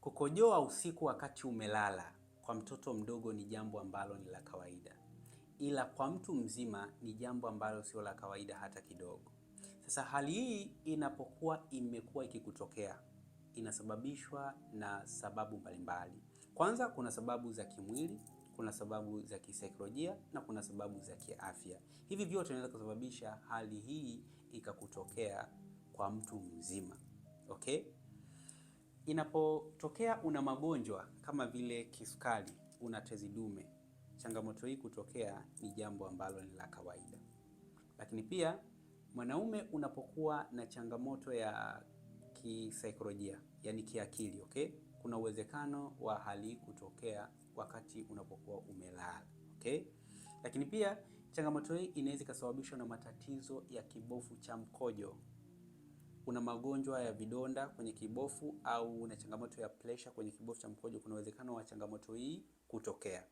Kukojoa usiku wakati umelala kwa mtoto mdogo ni jambo ambalo ni la kawaida, ila kwa mtu mzima ni jambo ambalo sio la kawaida hata kidogo. Sasa hali hii inapokuwa imekuwa ikikutokea, inasababishwa na sababu mbalimbali. Kwanza kuna sababu za kimwili, kuna sababu za kisaikolojia na kuna sababu za kiafya. Hivi vyote vinaweza kusababisha hali hii ikakutokea kwa mtu mzima. Okay? Inapotokea una magonjwa kama vile kisukari, una tezi dume, changamoto hii kutokea ni jambo ambalo ni la kawaida. Lakini pia mwanaume unapokuwa na changamoto ya kisaikolojia, yani kiakili, okay? Kuna uwezekano wa hali kutokea wakati unapokuwa umelala, okay? Lakini pia changamoto hii inaweza kusababishwa na matatizo ya kibofu cha mkojo. Una magonjwa ya vidonda kwenye kibofu au una changamoto ya pressure kwenye kibofu cha mkojo, kuna uwezekano wa changamoto hii kutokea.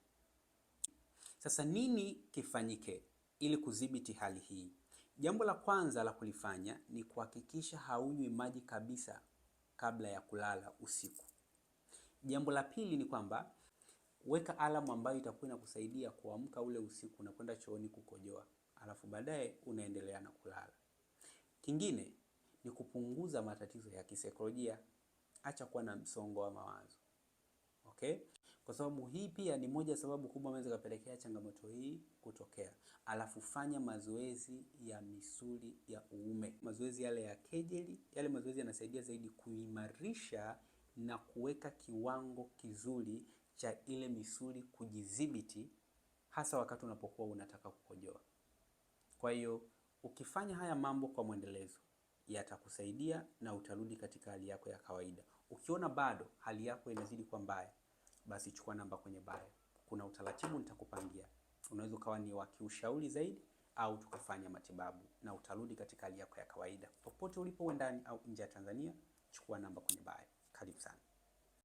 Sasa nini kifanyike ili kudhibiti hali hii? Jambo la kwanza la kulifanya ni kuhakikisha haunywi maji kabisa kabla ya kulala usiku. Jambo la pili ni kwamba weka alamu ambayo itakuwa inakusaidia kuamka ule usiku na kwenda chooni kukojoa, alafu baadaye unaendelea na kulala. Kingine ni kupunguza matatizo ya kisaikolojia. Acha kuwa na msongo wa mawazo. Okay? Kwa sababu hii pia ni moja sababu kubwa inaweza kupelekea changamoto hii kutokea. Alafu fanya mazoezi ya misuli ya uume. Mazoezi yale ya kejeli, yale mazoezi yanasaidia zaidi kuimarisha na kuweka kiwango kizuri cha ile misuli kujidhibiti, hasa wakati unapokuwa unataka kukojoa. Kwa hiyo ukifanya haya mambo kwa mwendelezo, yatakusaidia na utarudi katika hali yako ya kawaida. Ukiona bado hali yako inazidi kuwa mbaya, basi chukua namba kwenye bio. Kuna utaratibu nitakupangia. Unaweza ukawa ni wa kiushauri zaidi au tukafanya matibabu na utarudi katika hali yako ya kawaida. Popote ulipo ndani au nje ya Tanzania, chukua namba kwenye bio. Karibu sana.